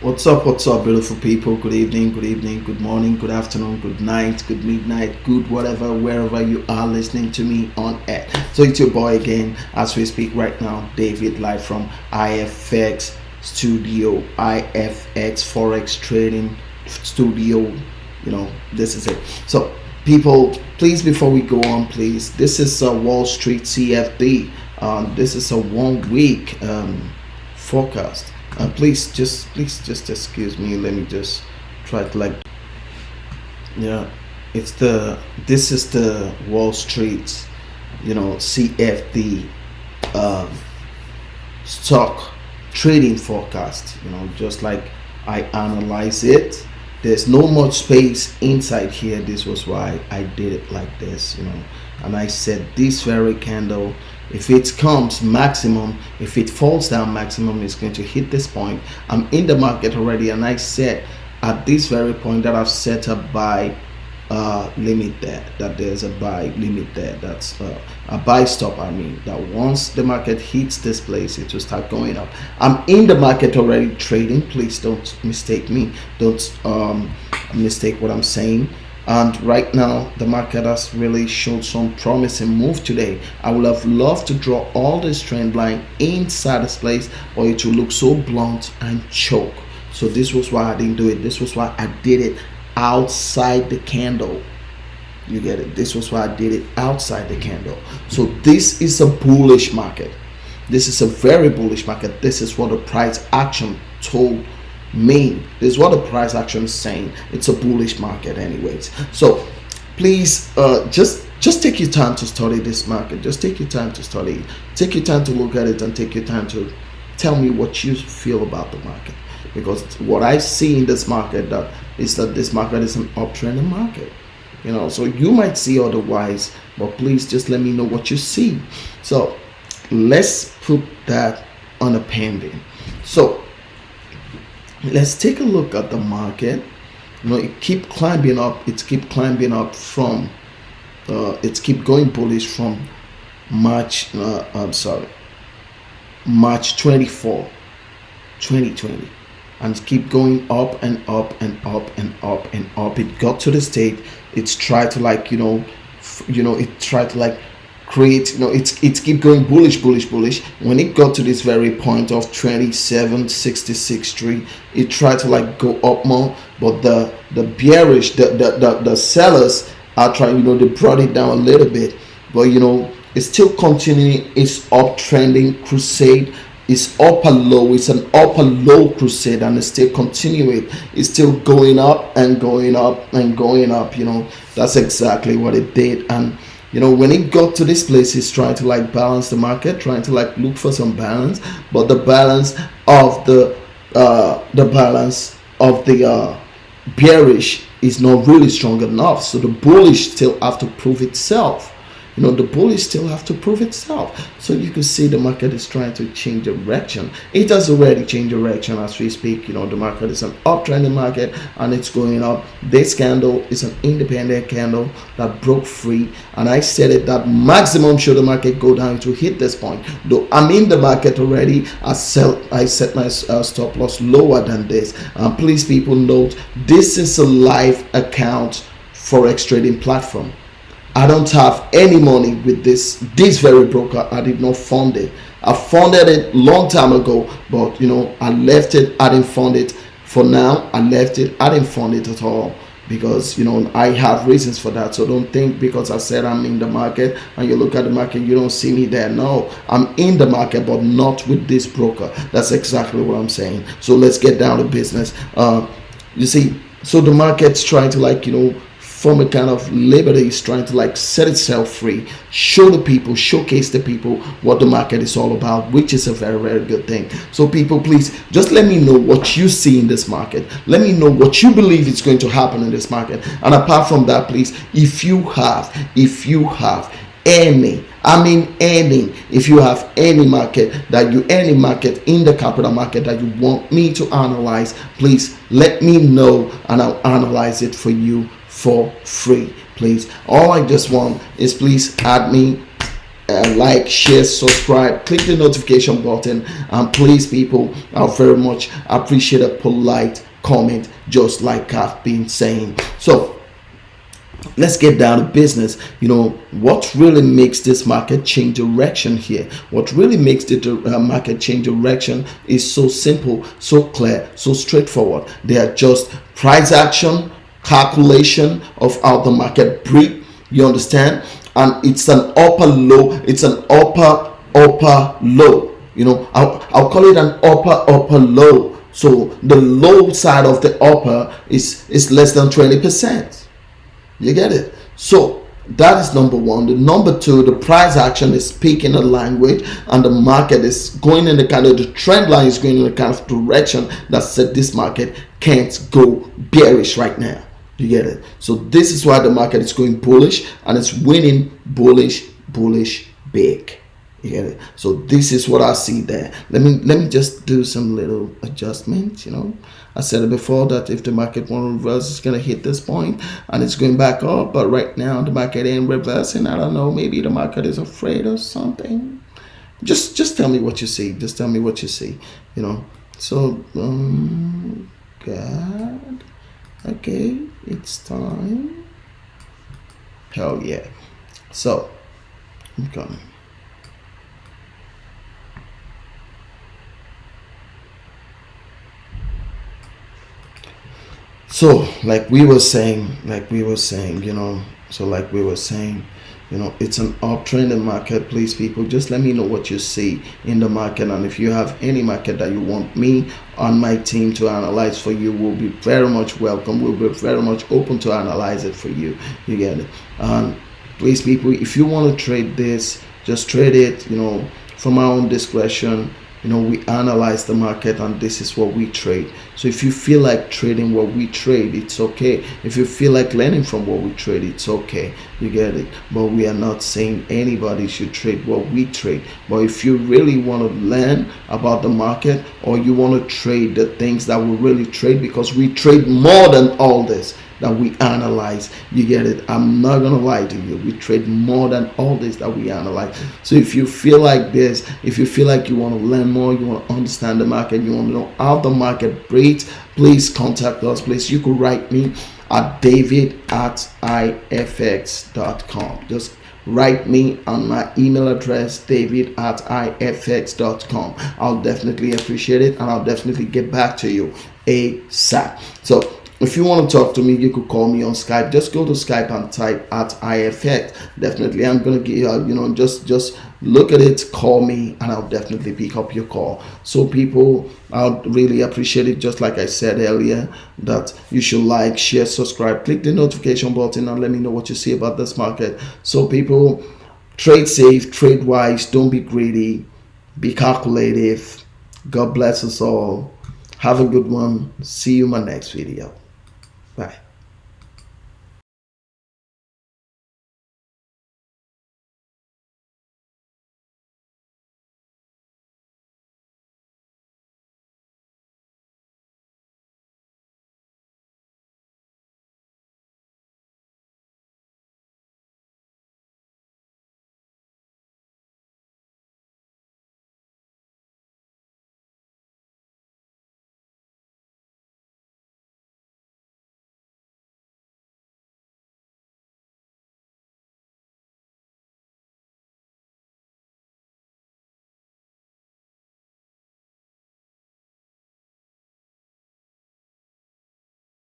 What's up, beautiful people? Good evening, good morning, good afternoon, good night, good midnight, good whatever, wherever you are listening to me on air. So it's your boy again as we speak right now, David, live from IFX Studio, IFX Forex Trading Studio. This is it. So, people, please, before we go on, please, this is a WallStreet CFD. This is a 1 week forecast. Please just excuse me. Let me just try to this is the Wall Street, CFD stock trading forecast. Just like I analyze it. There's no much space inside here. This was why I did it like this, and I said this very candle, if it comes maximum, if it falls down maximum, it's going to hit this point. I'm in the market already, and I said at this very point that I've set a buy limit there, that there's a buy limit there, that's a buy stop. I mean that once the market hits this place, it will start going up. I'm in the market already trading. Please don't mistake me, don't mistake what I'm saying. And right now the market has really showed some promising move today. I would have loved to draw all this trend line inside this place, but it will look so blunt and choke. So this was why I didn't do it. This was why I did it outside the candle. You get it? This was why I did it outside the candle. So this is a bullish market. This is a very bullish market. This is what the price action told me. This is what the price action is saying. It's a bullish market anyways. So please just take your time to study this market. Just take your time to study it. Take your time to look at it, and take your time to tell me what you feel about the market. Because what I see in this market is that this market is an uptrending market. So you might see otherwise, but please just let me know what you see. So let's put that on a pending. So let's take a look at the market. It keep climbing up. It's keep climbing up from it's keep going bullish from March 24, 2020, and keep going up and up and up and up and up. It got to the state. It's tried to it tried to create, it's keep going bullish. When it got to this very point of 27.66 it tried to go up more, but the bearish, the sellers are trying, they brought it down a little bit, but it's still continuing its uptrending crusade. It's upper low. It's an upper low crusade, and it's still continuing. It's still going up and going up and going up. That's exactly what it did. And when it got to this place, it's trying to balance the market, trying to look for some balance, but the balance of the bearish is not really strong enough. So the bullish still have to prove itself. The bullish still have to prove itself. So you can see the market is trying to change direction. It has already changed direction as we speak. The market is an uptrending market, and it's going up. This candle is an independent candle that broke free, and I said it that maximum should the market go down to hit this point. Though I'm in the market already, I set my stop loss lower than this. Please, people, note this is a live account Forex trading platform. I don't have any money with this very broker. I did not fund it. I funded it long time ago, but I left it. I didn't fund it. For now, I left it. I didn't fund it at all, because I have reasons for that. So don't think because I said I'm in the market and you look at the market, you don't see me there. No, I'm in the market, but not with this broker. That's exactly what I'm saying. So let's get down to business. You see, so the market's trying to form a kind of liberty, is trying to set itself free, show the people, showcase the people what the market is all about, which is a very, very good thing. So people, please just let me know what you see in this market. Let me know what you believe is going to happen in this market. And apart from that, please, if you have if you have any market in the capital market that you want me to analyze, please let me know and I'll analyze it for you for free. Please, all I just want is please add me like, share, subscribe, click the notification button, and please, people, I very much appreciate a polite comment, just like I've been saying. So let's get down to business. What really makes this market change direction here, what really makes the market change direction is so simple, so clear, so straightforward. They are just price action, calculation of how the market breathe, you understand? And it's an upper low, it's an upper low. I'll call it an upper low. So the low side of the upper is less than 20%. You get it? So that is number one. The number two, the price action is speaking a language, and the market is going in the trend line is going in the kind of direction that said this market can't go bearish right now. You get it? So this is why the market is going bullish, and it's winning bullish big. You get it? So this is what I see there. Let me just do some little adjustments. I said it before that if the market want to reverse, it's gonna hit this point and it's going back up. But right now the market ain't reversing. I don't know. Maybe the market is afraid or something. Just tell me what you see. Just tell me what you see. So God. Okay, it's time. Hell yeah. So I'm coming. So like we were saying, it's an uptrend market. Please, people, just let me know what you see in the market, and if you have any market that you want me on my team to analyze for you, we'll be very much welcome. We'll be very much open to analyze it for you. You get it? And please, people, if you want to trade this, just trade it, from our own discretion. We analyze the market, and this is what we trade. So if you feel like trading what we trade, it's okay. If you feel like learning from what we trade, it's okay. You get it? But we are not saying anybody should trade what we trade. But if you really want to learn about the market, or you want to trade the things that we really trade, because we trade more than all this that we analyze, you get it? I'm not gonna lie to you, we trade more than all this that we analyze. So if you feel like this, if you feel like you want to learn more, you want to understand the market, you want to know how the market breathes, please contact us. Please, you could write me at david@ifx.com. Just write me on my email address, david@ifx.com. I'll definitely appreciate it, and I'll definitely get back to you ASAP. So if you want to talk to me, you could call me on Skype. Just go to Skype and type @ifx. Definitely, I'm gonna give just look at it, call me, and I'll definitely pick up your call. So people, I'll really appreciate it. Just like I said earlier, that you should like, share, subscribe, click the notification button, and let me know what you see about this market. So people, trade safe, trade wise, don't be greedy, be calculative. God bless us all. Have a good one. See you in my next video. Bye.